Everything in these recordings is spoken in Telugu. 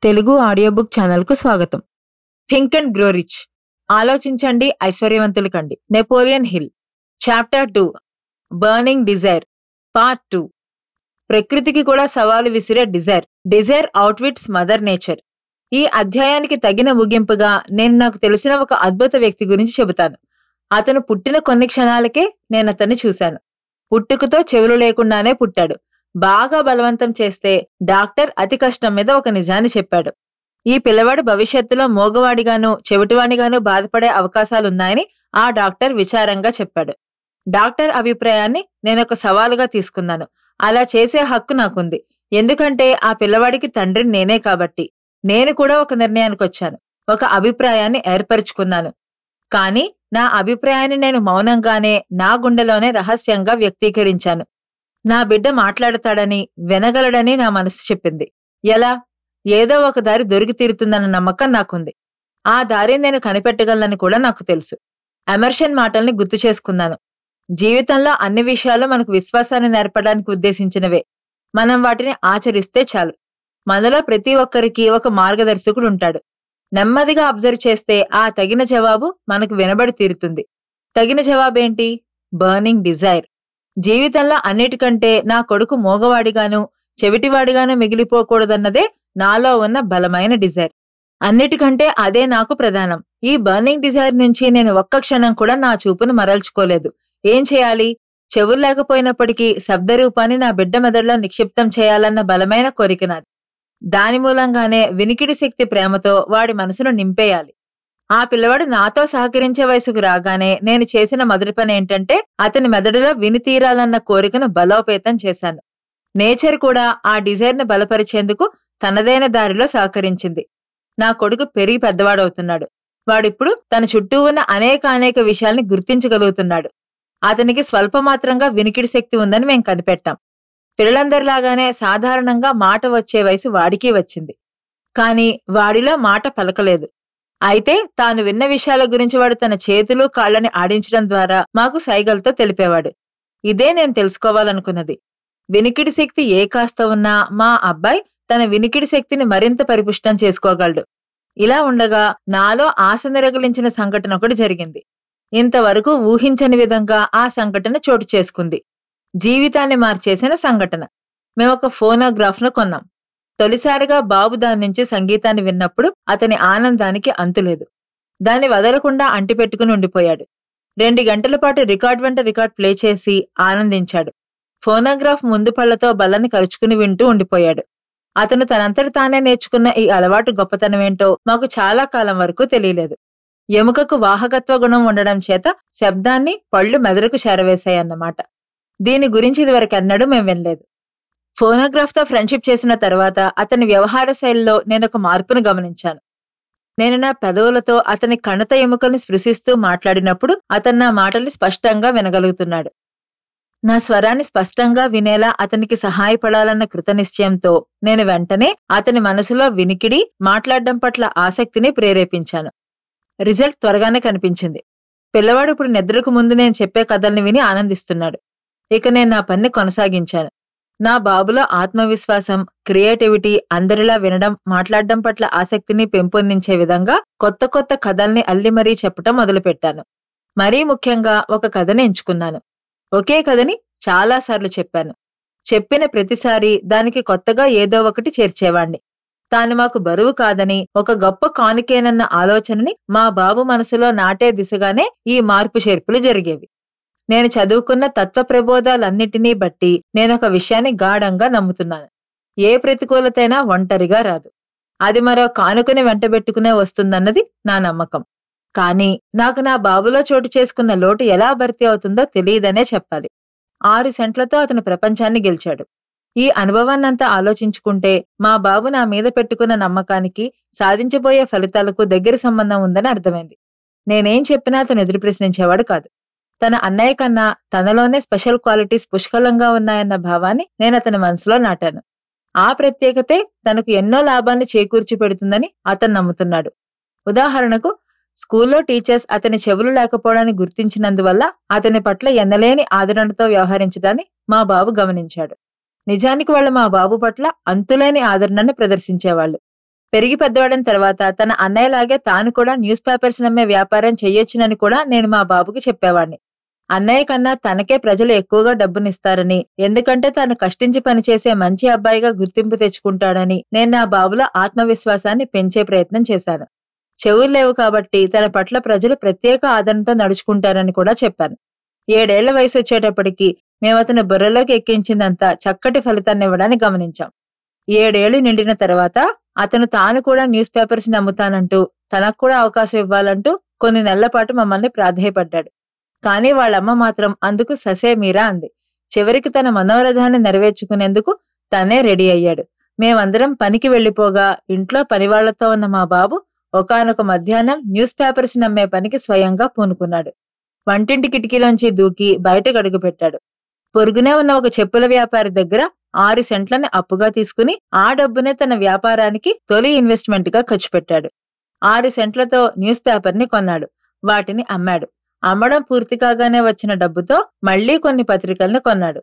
తెలుగు ఆడియో బుక్ ఛానల్‌కు స్వాగతం. Think and grow rich. ఆలోచించండి, ఐశ్వర్యవంతులు కండి. Napoleon Hill. Chapter 2 burning desire part 2. ప్రకృతికి కూడా సవాలు విసిరే desire. Desire outwits mother nature. ఈ అధ్యాయానికి తగిన ముగింపుగా నేను నాకు తెలిసిన ఒక అద్భుత వ్యక్తి గురించి చెబుతాను. అతను పుట్టిన కొన్ని క్షణాలకే నేను అతన్ని చూశాను. పుట్టుకతో చెవులు లేకుండానే పుట్టాడు. బాగా బలవంతం చేస్తే డాక్టర్ అతి కష్టం మీద ఒక నిజాన్ని చెప్పాడు. ఈ పిల్లవాడు భవిష్యత్తులో మోగవాడిగాను చెవిటివాడిగాను బాధపడే అవకాశాలున్నాయని ఆ డాక్టర్ విచారంగా చెప్పాడు. డాక్టర్ అభిప్రాయాన్ని నేనొక సవాలుగా తీసుకున్నాను. అలా చేసే హక్కు నాకుంది. ఎందుకంటే ఆ పిల్లవాడికి తండ్రిని నేనే కాబట్టి. నేను కూడా ఒక నిర్ణయానికొచ్చాను. ఒక అభిప్రాయాన్ని ఏర్పరచుకున్నాను. కానీ నా అభిప్రాయాన్ని నేను మౌనంగానే నా గుండెలోనే రహస్యంగా వ్యక్తీకరించాను. నా బిడ్డ మాట్లాడతాడని, వినగలడని నా మనసు చెప్పింది. ఎలా? ఏదో ఒక దారి దొరికి తీరుతుందన్న నమ్మకం నాకుంది. ఆ దారిని నేను కనిపెట్టగలనని కూడా నాకు తెలుసు. ఎమర్షన్ మాటల్ని గుర్తు చేసుకున్నాను. జీవితంలో అన్ని విషయాలు మనకు విశ్వాసాన్ని నేర్పడానికి ఉద్దేశించినవే. మనం వాటిని ఆచరిస్తే చాలు. మనలో ప్రతి ఒక్కరికి ఒక మార్గదర్శకుడు ఉంటాడు. నెమ్మదిగా అబ్జర్వ్ చేస్తే ఆ తగిన జవాబు మనకు వినబడి తీరుతుంది. తగిన జవాబేంటి? Burning desire. జీవితంలో అన్నిటికంటే నా కొడుకు మోగవాడిగాను చెవిటివాడిగాను మిగిలిపోకూడదన్నదే నాలో ఉన్న బలమైన డిజైర్. అన్నిటికంటే అదే నాకు ప్రధానం. ఈ బర్నింగ్ డిజైర్ నుంచి నేను ఒక్క క్షణం కూడా నా చూపును మరల్చుకోలేదు. ఏం చేయాలి? చెవులు లేకపోయినప్పటికీ శబ్దరూపాన్ని నా బిడ్డ మెదడులో నిక్షిప్తం చేయాలన్న బలమైన కోరిక నాది. దాని మూలంగానే వినికిడి శక్తి ప్రేమతో వాడి మనసును నింపేయాలి. ఆ పిల్లవాడు నాతో సహకరించే వయసుకు రాగానే నేను చేసిన మొదటి పని ఏంటంటే అతని మెదడులో విని తీరాలన్న కోరికను బలోపేతం చేశాను. నేచర్ కూడా ఆ డిజైర్ను బలపరిచేందుకు తనదైన దారిలో సహకరించింది. నా కొడుకు పెరిగి పెద్దవాడవుతున్నాడు. వాడిప్పుడు తన చుట్టూ ఉన్న అనేక విషయాల్ని గుర్తించగలుగుతున్నాడు. అతనికి స్వల్పమాత్రంగా వినికిడి శక్తి ఉందని మేం కనిపెట్టాం. పిల్లలందరిలాగానే సాధారణంగా మాట వచ్చే వయసు వాడికి వచ్చింది. కాని వాడిలో మాట పలకలేదు. అయితే తాను విన్న విషయాల గురించి వాడు తన చేతులు కాళ్ళని ఆడించడం ద్వారా మాకు సైగలతో తెలిపేవాడు. ఇదే నేను తెలుసుకోవాలనుకున్నది. వినికిడి శక్తి ఏ కాస్త ఉన్నా మా అబ్బాయి తన వినికిడి శక్తిని మరింత పరిపుష్టం చేసుకోగలడు. ఇలా ఉండగా నాలో ఆశ నిరగలించిన సంఘటన ఒకటి జరిగింది. ఇంతవరకు ఊహించని విధంగా ఆ సంఘటన చోటు చేసుకుంది. జీవితాన్ని మార్చేసిన సంఘటన. మేమొక ఫోనోగ్రాఫ్ను కొన్నాం. తొలిసారిగా బాబు దాని నుంచి సంగీతాన్ని విన్నప్పుడు అతని ఆనందానికి అంతులేదు. దాన్ని వదలకుండా అంటిపెట్టుకుని ఉండిపోయాడు. 2 గంటల పాటు రికార్డ్ వెంట రికార్డ్ ప్లే చేసి ఆనందించాడు. ఫోనోగ్రాఫ్ ముందు పళ్లతో బల్లని కరుచుకుని వింటూ ఉండిపోయాడు. అతను తనంతట తానే నేర్చుకున్న ఈ అలవాటు గొప్పతనమేంటో మాకు చాలా కాలం వరకు తెలియలేదు. ఎముకకు వాహకత్వ గుణం ఉండడం చేత శబ్దాన్ని పళ్ళు మెదడుకు చేరవేశాయన్నమాట. దీని గురించి ఇదివరకెన్నడూ మేం వినలేదు. ఫోనోగ్రాఫ్ తో ఫ్రెండ్షిప్ చేసిన తర్వాత అతని వ్యవహార శైలిలో నేనొక మార్పును గమనించాను. నేను నా పెదవులతో అతని కణత ఎముకల్ని స్పృశిస్తూ మాట్లాడినప్పుడు అతను నా మాటల్ని స్పష్టంగా వినగలుగుతున్నాడు. నా స్వరాన్ని స్పష్టంగా వినేలా అతనికి సహాయపడాలన్న కృతనిశ్చయంతో నేను వెంటనే అతని మనసులో వినికిడి, మాట్లాడడం పట్ల ఆసక్తిని ప్రేరేపించాను. రిజల్ట్ త్వరగానే కనిపించింది. పిల్లవాడు ఇప్పుడు నిద్రకు ముందు నేను చెప్పే కథల్ని విని ఆనందిస్తున్నాడు. ఇక నేను నా పనిని కొనసాగించాను. నా బాబులో ఆత్మవిశ్వాసం, క్రియేటివిటీ, అందరిలా వినడం, మాట్లాడడం పట్ల ఆసక్తిని పెంపొందించే విధంగా కొత్త కథల్ని అల్లి మరీ చెప్పటం మొదలుపెట్టాను. మరీ ముఖ్యంగా ఒక కథని ఎంచుకున్నాను. ఒకే కథని చాలాసార్లు చెప్పాను. చెప్పిన ప్రతిసారి దానికి కొత్తగా ఏదో ఒకటి చేర్చేవాణ్ణి. తాను మాకు బరువు కాదని, ఒక గొప్ప కానుకేనన్న ఆలోచనని మా బాబు మనసులో నాటే దిశగానే ఈ మార్పు చేర్పులు జరిగేవి. నేను చదువుకున్న తత్వ ప్రబోధాలన్నిటినీ బట్టి నేనొక విషయాన్ని గాఢంగా నమ్ముతున్నాను. ఏ ప్రతికూలతైనా ఒంటరిగా రాదు. అది మరో కానుకని వెంటబెట్టుకునే వస్తుందన్నది నా నమ్మకం. కానీ నాకు నా బాబులో చోటు చేసుకున్న లోటు ఎలా భర్తీ అవుతుందో తెలియదనే చెప్పాలి. 6 సెంట్లతో అతను ప్రపంచాన్ని గెలిచాడు. ఈ అనుభవాన్నంతా ఆలోచించుకుంటే మా బాబు నా మీద పెట్టుకున్న నమ్మకానికి, సాధించబోయే ఫలితాలకు దగ్గర సంబంధం ఉందని అర్థమైంది. నేనేం చెప్పినా అతను ఎదురు ప్రశ్నించేవాడు కాదు. తన అన్నయ్య కన్నా తనలోనే స్పెషల్ క్వాలిటీస్ పుష్కలంగా ఉన్నాయన్న భావాన్ని నేను అతని మనసులో నాటాను. ఆ ప్రత్యేకతే తనకు ఎన్నో లాభాన్ని చేకూర్చి పెడుతుందని అతను నమ్ముతున్నాడు. ఉదాహరణకు, స్కూల్లో టీచర్స్ అతని చెవులు లేకపోవడాన్ని గుర్తించినందువల్ల అతని పట్ల ఎన్నలేని ఆదరణతో వ్యవహరించడాన్ని మా బాబు గమనించాడు. నిజానికి వాళ్ళు మా బాబు పట్ల అంతులేని ఆదరణను ప్రదర్శించేవాళ్ళు. పెరిగి పెద్దవాడిన తర్వాత తన అన్నయ్యలాగే తాను కూడా న్యూస్ పేపర్స్ నమ్మే వ్యాపారం చెయ్యొచ్చునని కూడా నేను మా బాబుకి చెప్పేవాణ్ణి. అన్నయ్య కన్నా తనకే ప్రజలు ఎక్కువగా డబ్బునిస్తారని, ఎందుకంటే తాను కష్టించి పనిచేసే మంచి అబ్బాయిగా గుర్తింపు తెచ్చుకుంటాడని నేను నా బాబులో ఆత్మవిశ్వాసాన్ని పెంచే ప్రయత్నం చేశాను. చెవులు లేవు కాబట్టి తన పట్ల ప్రజలు ప్రత్యేక ఆదరణతో నడుచుకుంటారని కూడా చెప్పాను. 7 ఏళ్ల వయసు వచ్చేటప్పటికి మేము అతని బుర్రలోకి ఎక్కించిందంతా చక్కటి ఫలితాన్నివ్వడాన్ని గమనించాం. 7 ఏళ్లు నిండిన తర్వాత అతను తాను కూడా న్యూస్ పేపర్స్ నమ్ముతానంటూ, తనకు కూడా అవకాశం ఇవ్వాలంటూ కొన్ని నెలల పాటు మమ్మల్ని ప్రాధేయపడ్డాడు. కానీ వాళ్ళమ్మ మాత్రం అందుకు ససేమీరా అంది. చివరికి తన మనోరథాన్ని నెరవేర్చుకునేందుకు తనే రెడీ అయ్యాడు. మేమందరం పనికి వెళ్లిపోగా ఇంట్లో పనివాళ్లతో ఉన్న మా బాబు ఒకానొక మధ్యాహ్నం న్యూస్ పేపర్స్ నమ్మే పనికి స్వయంగా పూనుకున్నాడు. వంటింటి కిటికీలోంచి దూకి బయటకు అడుగుపెట్టాడు. పొరుగునే ఉన్న ఒక చెప్పుల వ్యాపారి దగ్గర 6 సెంట్లని అప్పుగా తీసుకుని ఆ డబ్బునే తన వ్యాపారానికి తొలి ఇన్వెస్ట్మెంట్ గా ఖర్చు పెట్టాడు. 6 సెంట్లతో న్యూస్ పేపర్ ని కొన్నాడు. వాటిని అమ్మాడు. అమ్మడం పూర్తి కాగానే వచ్చిన డబ్బుతో మళ్లీ కొన్ని పత్రికల్ని కొన్నాడు.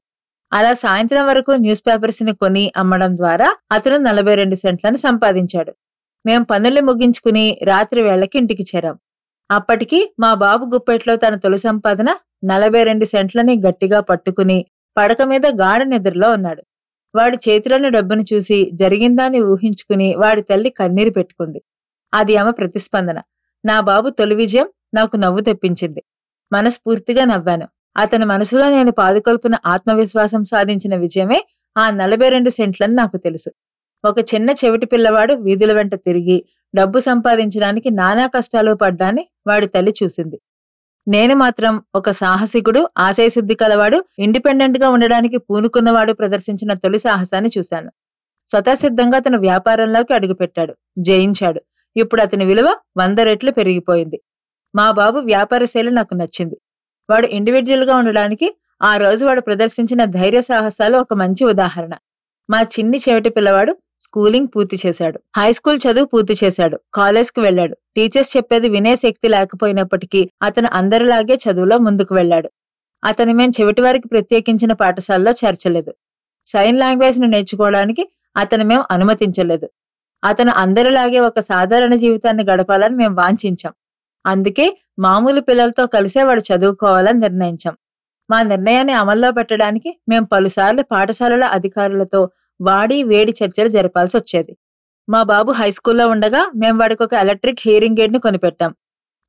అలా సాయంత్రం వరకు న్యూస్ పేపర్స్ ని కొని అమ్మడం ద్వారా అతను 42 సెంట్లను సంపాదించాడు. మేం పనుల్ని ముగించుకుని రాత్రి వేళకి ఇంటికి చేరాం. అప్పటికి మా బాబు గుప్పెట్లో తన తొలి సంపాదన 42 సెంట్లని గట్టిగా పట్టుకుని పడక మీద గాఢ నిద్రలో ఉన్నాడు. వాడి చేతిలోని డబ్బును చూసి జరిగిందాన్ని ఊహించుకుని వాడి తల్లి కన్నీరు పెట్టుకుంది. అది ఆమె ప్రతిస్పందన. నా బాబు తొలి విజయం నాకు నవ్వు తెప్పించింది. మనస్ఫూర్తిగా నవ్వాను. అతని మనసులో నేను పాదుకొల్పిన ఆత్మవిశ్వాసం సాధించిన విజయమే ఆ 42 సెంట్లని నాకు తెలుసు. ఒక చిన్న చెవిటి పిల్లవాడు వీధుల వెంట తిరిగి డబ్బు సంపాదించడానికి నానా కష్టాలు పడ్డాన్ని వాడి తల్లి చూసింది. నేను మాత్రం ఒక సాహసికుడు, ఆశయశుద్ధి కలవాడు, ఇండిపెండెంట్ గా ఉండడానికి పూనుకున్నవాడు ప్రదర్శించిన తొలి సాహసాన్ని చూశాను. స్వతసిద్ధంగా తన వ్యాపారంలోకి అడుగుపెట్టాడు, జయించాడు. ఇప్పుడు అతని విలువ 100 రెట్లు పెరిగిపోయింది. మా బాబు వ్యాపార శైలి నాకు నచ్చింది. వాడు ఇండివిడ్యువల్ గా ఉండడానికి ఆ రోజు వాడు ప్రదర్శించిన ధైర్య సాహసాలు ఒక మంచి ఉదాహరణ. మా చిన్ని చెవిటి పిల్లవాడు స్కూలింగ్ పూర్తి చేశాడు. హై స్కూల్ చదువు పూర్తి చేశాడు. కాలేజ్ కి వెళ్ళాడు. టీచర్స్ చెప్పేది వినే శక్తి లేకపోయినప్పటికీ అతను అందరిలాగే చదువులో ముందుకు వెళ్ళాడు. అతను మేం చెవిటి వారికి ప్రత్యేకించిన పాఠశాలలో చేర్చలేదు. సైన్ లాంగ్వేజ్ ను నేర్చుకోవడానికి అతను మేం అనుమతించలేదు. అతను అందరిలాగే ఒక సాధారణ జీవితాన్ని గడపాలని మేం వాంఛించాం. అందుకే మామూలు పిల్లలతో కలిసే వాడు చదువుకోవాలని నిర్ణయించాం. మా నిర్ణయాన్ని అమల్లో పెట్టడానికి మేం పలుసార్లు పాఠశాలల అధికారులతో వాడి వేడి చర్చలు జరపాల్సి వచ్చేది. మా బాబు హైస్కూల్లో ఉండగా మేం వాడికి ఒక ఎలక్ట్రిక్ హియరింగ్ ఎయిడ్ ని కొనిపెట్టాం.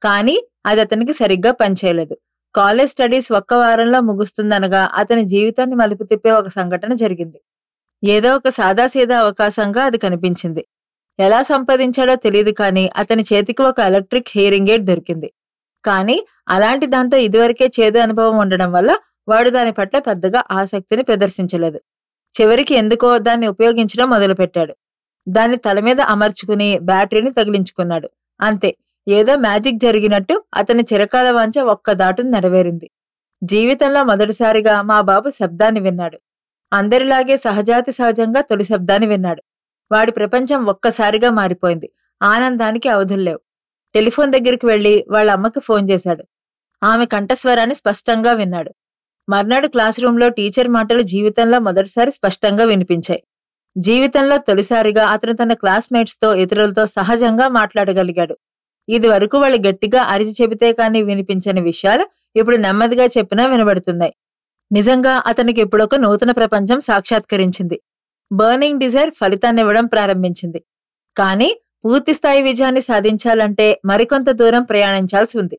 కానీ అది అతనికి సరిగ్గా పనిచేయలేదు. కాలేజ్ స్టడీస్ ఒక్క వారంలో ముగుస్తుందనగా అతని జీవితాన్ని మలుపు తిప్పే ఒక సంఘటన జరిగింది. ఏదో ఒక సాదాసీదా అవకాశంగా అది కనిపించింది. ఎలా సంపాదించాడో తెలియదు కానీ అతని చేతికి ఒక ఎలక్ట్రిక్ హియరింగ్ ఎయిడ్ దొరికింది. కానీ అలాంటి దాంతో ఇదివరకే చేదు అనుభవం ఉండడం వల్ల వాడు దాని పట్ల పెద్దగా ఆసక్తిని ప్రదర్శించలేదు. చివరికి ఎందుకో దాన్ని ఉపయోగించడం మొదలుపెట్టాడు. దాన్ని తల మీద అమర్చుకుని బ్యాటరీని తగిలించుకున్నాడు. అంతే, ఏదో మ్యాజిక్ జరిగినట్టు అతని చిరకాల వాంఛ ఒక్క దాటును నెరవేరింది. జీవితంలో మొదటిసారిగా మా బాబు శబ్దాన్ని విన్నాడు. అందరిలాగే సహజాతి సహజంగా తొలి శబ్దాన్ని విన్నాడు. వాడి ప్రపంచం ఒక్కసారిగా మారిపోయింది. ఆనందానికి అవధుల్లేవు. టెలిఫోన్ దగ్గరికి వెళ్లి వాళ్ళ అమ్మకి ఫోన్ చేశాడు. ఆమె కంఠస్వరాన్ని స్పష్టంగా విన్నాడు. మర్నాడు క్లాస్ రూమ్ లో టీచర్ మాటలు జీవితంలో మొదటిసారి స్పష్టంగా వినిపించాయి. జీవితంలో తొలిసారిగా అతను తన క్లాస్మేట్స్ తో, ఇతరులతో సహజంగా మాట్లాడగలిగాడు. ఇది వరకు వాళ్ళు గట్టిగా అరిచి చెబితే కానీ వినిపించని విషయాలు ఇప్పుడు నెమ్మదిగా చెప్పినా వినబడుతున్నాయి. నిజంగా అతనికి ఇప్పుడొక నూతన ప్రపంచం సాక్షాత్కరించింది. బర్నింగ్ డిజైర్ ఫలితాన్నివ్వడం ప్రారంభించింది. కానీ పూర్తిస్థాయి విజయాన్ని సాధించాలంటే మరికొంత దూరం ప్రయాణించాల్సి ఉంది.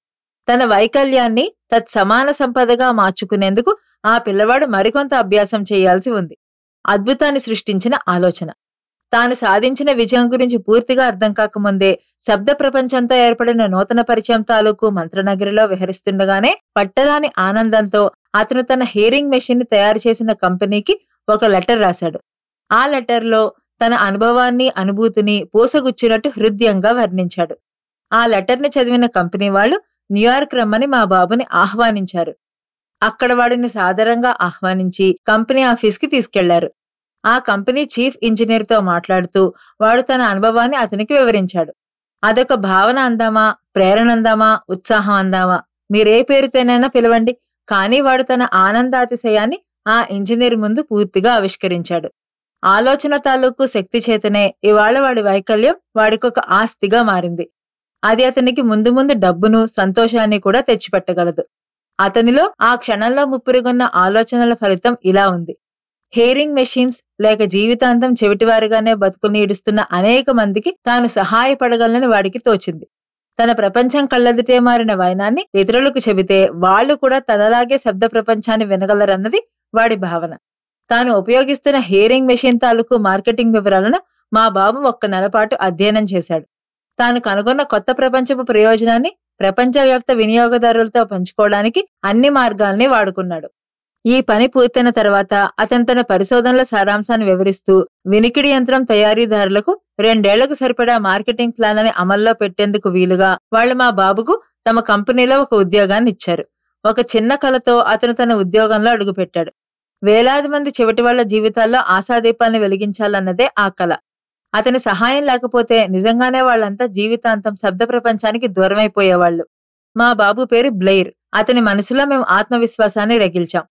తన వైకల్యాన్ని తత్సమాన సంపదగా మార్చుకునేందుకు ఆ పిల్లవాడు మరికొంత అభ్యాసం చేయాల్సి ఉంది. అద్భుతాన్ని సృష్టించిన ఆలోచన. తాను సాధించిన విజయం గురించి పూర్తిగా అర్థం కాకముందే శబ్ద ప్రపంచంతో ఏర్పడిన నూతన పరిచయం తాలూకు మంత్రనగరిలో విహరిస్తుండగానే పట్టరాని ఆనందంతో అతను తన హియరింగ్ మెషిన్ ని తయారు చేసిన కంపెనీకి ఒక లెటర్ రాశాడు. ఆ లెటర్లో తన అనుభవాన్ని, అనుభూతిని పూసగుచ్చినట్టు హృదయంగా వర్ణించాడు. ఆ లెటర్ ని చదివిన కంపెనీ వాళ్ళు న్యూయార్క్ రమ్మని మా బాబుని ఆహ్వానించారు. అక్కడ వాడిని సాదరంగా ఆహ్వానించి కంపెనీ ఆఫీస్కి తీసుకెళ్లారు. ఆ కంపెనీ చీఫ్ ఇంజనీర్ తో మాట్లాడుతూ వాడు తన అనుభవాన్ని అతనికి వివరించాడు. అదొక భావన అందామా, ప్రేరణ అందామా, ఉత్సాహం అందామా, మీరే పేరుతోనైనా పిలవండి, కానీ వాడు తన ఆనందాతిశయాన్ని ఆ ఇంజనీర్ ముందు పూర్తిగా ఆవిష్కరించాడు. ఆలోచన తాలూకు శక్తి చేతనే ఇవాళ వాడి వైకల్యం వాడికొక ఆస్తిగా మారింది. అది అతనికి ముందు ముందు డబ్బును, సంతోషాన్ని కూడా తెచ్చిపెట్టగలదు. అతనిలో ఆ క్షణంలో ముప్పిరిగొన్న ఆలోచనల ఫలితం ఇలా ఉంది. హియరింగ్ మెషిన్స్ లేక జీవితాంతం చెవిటివారిగానే బతుకుని ఈడుస్తున్న అనేక మందికి తాను సహాయపడగలనని వాడికి తోచింది. తన ప్రపంచం కళ్ళెదుటే మారిన వైనాన్ని ఇతరులకు చెబితే వాళ్ళు కూడా తనలాగే శబ్ద ప్రపంచాన్ని వినగలరన్నది వాడి భావన. తాను ఉపయోగిస్తున్న హియరింగ్ మెషిన్ తాలూకు మార్కెటింగ్ వివరాలను మా బాబు ఒక్క నెలపాటు అధ్యయనం చేశాడు. తాను కనుగొన్న కొత్త ప్రపంచపు ప్రయోజనాన్ని ప్రపంచవ్యాప్త వినియోగదారులతో పంచుకోవడానికి అన్ని మార్గాల్ని వాడుకున్నాడు. ఈ పని పూర్తయిన తర్వాత అతను తన పరిశోధనల సారాంశాన్ని వివరిస్తూ వినికిడి యంత్రం తయారీదారులకు 2 ఏళ్లకు సరిపడా మార్కెటింగ్ ప్లాన్ అని అమల్లో పెట్టేందుకు వీలుగా వాళ్ళు మా బాబుకు తమ కంపెనీలో ఒక ఉద్యోగాన్ని ఇచ్చారు. ఒక చిన్న కలతో అతను తన ఉద్యోగంలో అడుగుపెట్టాడు. వేలాది మంది చెవిటి వాళ్ల జీవితాల్లో ఆశాదీపాన్ని వెలిగించాలన్నదే ఆ కల. అతని సహాయం లేకపోతే నిజంగానే వాళ్ళంతా జీవితాంతం శబ్ద ప్రపంచానికి దూరమైపోయేవాళ్లు. మా బాబు పేరు బ్లెయిర్. అతని మనసులో మేము ఆత్మవిశ్వాసాన్ని రగిల్చాం.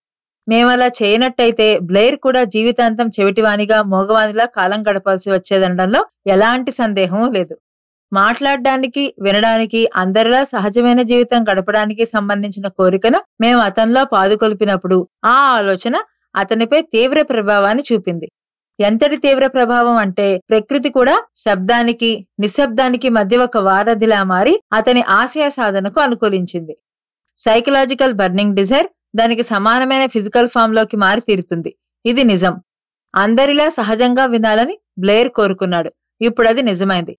మేమలా చేయనట్టయితే బ్లెయిర్ కూడా జీవితాంతం చెవిటివానిగా, మోగవానిలా కాలం గడపాల్సి వచ్చేదనడంలో ఎలాంటి సందేహమూ లేదు. మాట్లాడడానికి, వినడానికి, అందరిలా సహజమైన జీవితం గడపడానికి సంబంధించిన కోరికను మేము అతనిలో పాదుకొల్పినప్పుడు ఆ ఆలోచన అతనిపై తీవ్ర ప్రభావాన్ని చూపింది. ఎంతటి తీవ్ర ప్రభావం అంటే ప్రకృతి కూడా శబ్దానికి, నిశ్శబ్దానికి మధ్య ఒక వారధిలా మారి అతని ఆశయ సాధనకు అనుకూలించింది. సైకలాజికల్ బర్నింగ్ డిజైర్ దానికి సమానమైన ఫిజికల్ ఫామ్ లోకి మారి తీరుతుంది. ఇది నిజం. అందరిలా సహజంగా వినాలని బ్లెయిర్ కోరుకున్నాడు. ఇప్పుడది నిజమైంది.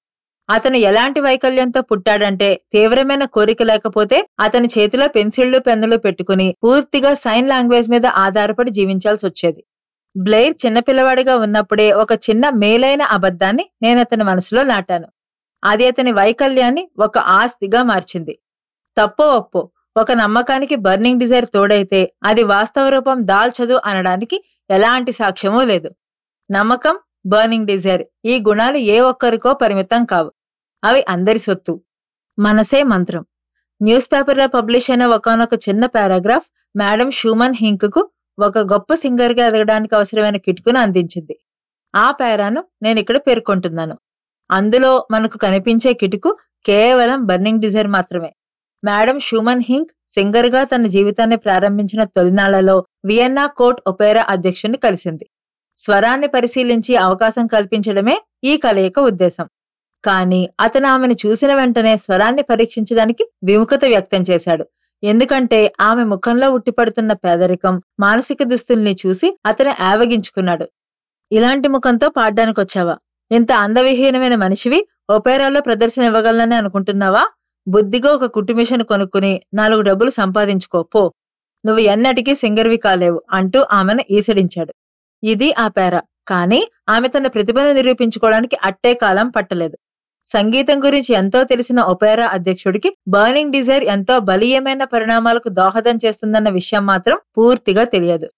అతను ఎలాంటి వైకల్యంతో పుట్టాడంటే తీవ్రమైన కోరిక లేకపోతే అతని చేతిలో పెన్సిళ్లు, పెన్నులు పెట్టుకుని పూర్తిగా సైన్ లాంగ్వేజ్ మీద ఆధారపడి జీవించాల్సి వచ్చేది. బ్లెయిర్ చిన్నపిల్లవాడిగా ఉన్నప్పుడే ఒక చిన్న మేలైన అబద్ధాన్ని నేనతని మనసులో నాటాను. అది అతని వైకల్యాన్ని ఒక ఆస్తిగా మార్చింది. తప్పో ఒప్పో ఒక నమ్మకానికి బర్నింగ్ డిజైర్ తోడైతే అది వాస్తవ రూపం దాల్చదు అనడానికి ఎలాంటి సాక్ష్యమూ లేదు. నమ్మకం, బర్నింగ్ డిజైర్ ఈ గుణాలు ఏ ఒక్కరికో పరిమితం కావు. అవి అందరి సొత్తు. మనసే మంత్రం. న్యూస్ పేపర్లో పబ్లిష్ అయిన ఒకానొక చిన్న పారాగ్రాఫ్ మేడం షూమన్ హింక్ కు ఒక గొప్ప సింగర్ గా ఎదగడానికి అవసరమైన కిటుకును అందించింది. ఆ పేరాను నేనిక్కడ పేర్కొంటున్నాను. అందులో మనకు కనిపించే కిటుకు కేవలం బర్నింగ్ డిజైర్ మాత్రమే. మేడం షూమన్ హింక్ సింగర్ గా తన జీవితాన్ని ప్రారంభించిన తొలినాళ్లలో వియన్నా కోర్ట్ ఒపేరా అధ్యక్షుడిని కలిసింది. స్వరాన్ని పరిశీలించి అవకాశం కల్పించడమే ఈ కలయిక ఉద్దేశం. కానీ అతను ఆమెను చూసిన వెంటనే స్వరాన్ని పరీక్షించడానికి విముఖత వ్యక్తం చేశాడు. ఎందుకంటే ఆమె ముఖంలో ఉట్టిపడుతున్న పేదరికం, మానసిక దుస్తుల్ని చూసి అతను ఆవగించుకున్నాడు. ఇలాంటి ముఖంతో పాడ్డానికొచ్చావా? ఇంత అందవిహీనమైన మనిషివి ఒపేరాలో ప్రదర్శన ఇవ్వగలనని అనుకుంటున్నావా? బుద్ధిగా ఒక కుట్టుమిషన్ కొనుక్కుని 4 డబ్బులు సంపాదించుకో పో. నువ్వు ఎన్నటికీ సింగర్వి కాలేవు అంటూ ఆమెను ఈసడించాడు. ఇది ఆ పేరా. కానీ ఆమె తన ప్రతిభను నిరూపించుకోవడానికి అట్టే కాలం పట్టలేదు. సంగీతం గురించి ఎంతో తెలిసిన ఒపేరా అధ్యక్షుడికి బర్నింగ్ డిజైర్ ఎంతో బలీయమైన పరిణామాలకు దోహదం చేస్తుందన్న విషయం మాత్రం పూర్తిగా తెలియదు.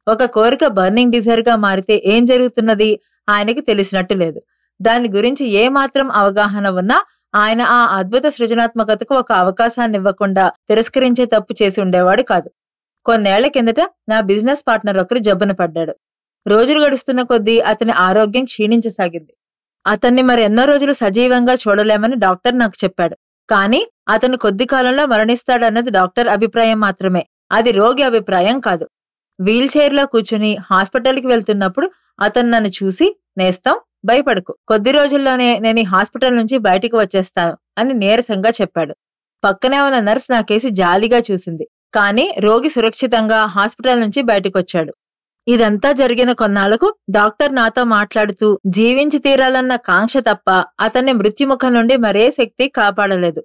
ఒక కోరిక బర్నింగ్ డిజైర్ గా మారితే ఏం జరుగుతున్నది ఆయనకి తెలిసినట్టు లేదు. దాని గురించి ఏ మాత్రం అవగాహన ఉన్నా ఆయన ఆ అద్భుత సృజనాత్మకతకు ఒక అవకాశాన్ని ఇవ్వకుండా తిరస్కరించే తప్పు చేసి ఉండేవాడు కాదు. కొన్నేళ్ల కిందట నా బిజినెస్ పార్ట్నర్ ఒకరు జబ్బున పడ్డాడు. రోజులు గడుస్తున్న కొద్దీ అతని ఆరోగ్యం క్షీణించసాగింది. అతన్ని మరెన్నో రోజులు సజీవంగా చూడలేమని డాక్టర్ నాకు చెప్పాడు. కానీ అతను కొద్ది కాలంలో మరణిస్తాడన్నది డాక్టర్ అభిప్రాయం మాత్రమే. అది రోగి అభిప్రాయం కాదు. వీల్ చైర్ లో కూర్చుని హాస్పిటల్కి వెళ్తున్నప్పుడు అతను నన్ను చూసి, నేస్తం భయపడకు, కొద్ది రోజుల్లోనే నేను ఈ హాస్పిటల్ నుంచి బయటికి వచ్చేస్తాను అని నీరసంగా చెప్పాడు. పక్కనే ఉన్న నర్స్ నాకేసి జాలిగా చూసింది. కానీ రోగి సురక్షితంగా హాస్పిటల్ నుంచి బయటకొచ్చాడు. ఇదంతా జరిగిన కొన్నాళ్లకు డాక్టర్ నాతో మాట్లాడుతూ జీవించి తీరాలన్న కాంక్ష తప్ప అతన్ని మృత్యుముఖం నుండి మరే శక్తి కాపాడలేదు.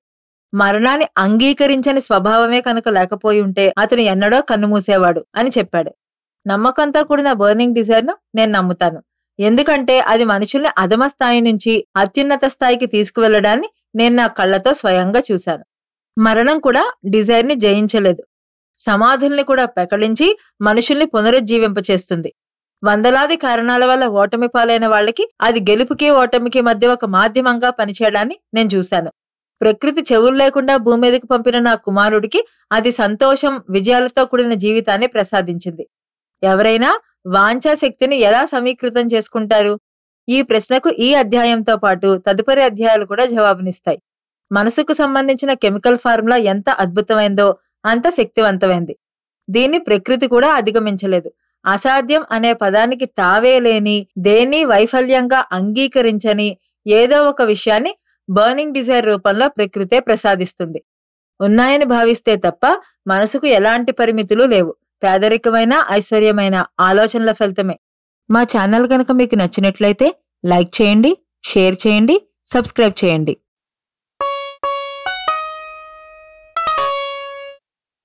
మరణాన్ని అంగీకరించని స్వభావమే కనుక లేకపోయి ఉంటే అతను ఎన్నడో కన్నుమూసేవాడు అని చెప్పాడు. నమ్మకంతో కూడిన బర్నింగ్ డిజైర్ ను నేను నమ్ముతాను. ఎందుకంటే అది మనుషుల్ని అధమ స్థాయి నుంచి అత్యున్నత స్థాయికి తీసుకువెళ్లడాన్ని నేను నా కళ్లతో స్వయంగా చూశాను. మరణం కూడా డిజైర్ ని జయించలేదు. సమాధుల్ని కూడా పెకలించి మనుషుల్ని పునరుజ్జీవింపచేస్తుంది. వందలాది కారణాల వల్ల ఓటమి పాలైన వాళ్ళకి అది గెలుపుకి ఓటమికి మధ్య ఒక మాధ్యమంగా పనిచేయడాన్ని నేను చూశాను. ప్రకృతి చెవులు లేకుండా భూమి మీదకి పంపిన నా కుమారుడికి అది సంతోషం, విజయాలతో కూడిన జీవితాన్ని ప్రసాదించింది. ఎవరైనా వాంఛా శక్తిని ఎలా సమీకృతం చేసుకుంటారు? ఈ ప్రశ్నకు ఈ అధ్యాయంతో పాటు తదుపరి అధ్యాయాలు కూడా జవాబునిస్తాయి. మనసుకు సంబంధించిన కెమికల్ ఫార్ములా ఎంత అద్భుతమైందో అంత శక్తివంతమైంది. దీన్ని ప్రకృతి కూడా అధిగమించలేదు. అసాధ్యం అనే పదానికి తావే లేని, దేన్ని వైఫల్యంగా అంగీకరించని ఏదో ఒక విషయాన్ని బర్నింగ్ డిజైర్ రూపంలో ప్రకృతే ప్రసాదిస్తుంది. ఉన్నాయని భావిస్తే తప్ప మనసుకు ఎలాంటి పరిమితులు లేవు. పేదరికమైన, ఐశ్వర్యమైన ఆలోచనల ఫలితమే. మా ఛానల్ గనక మీకు నచ్చినట్లయితే లైక్ చేయండి, షేర్ చేయండి, సబ్స్క్రైబ్ చేయండి.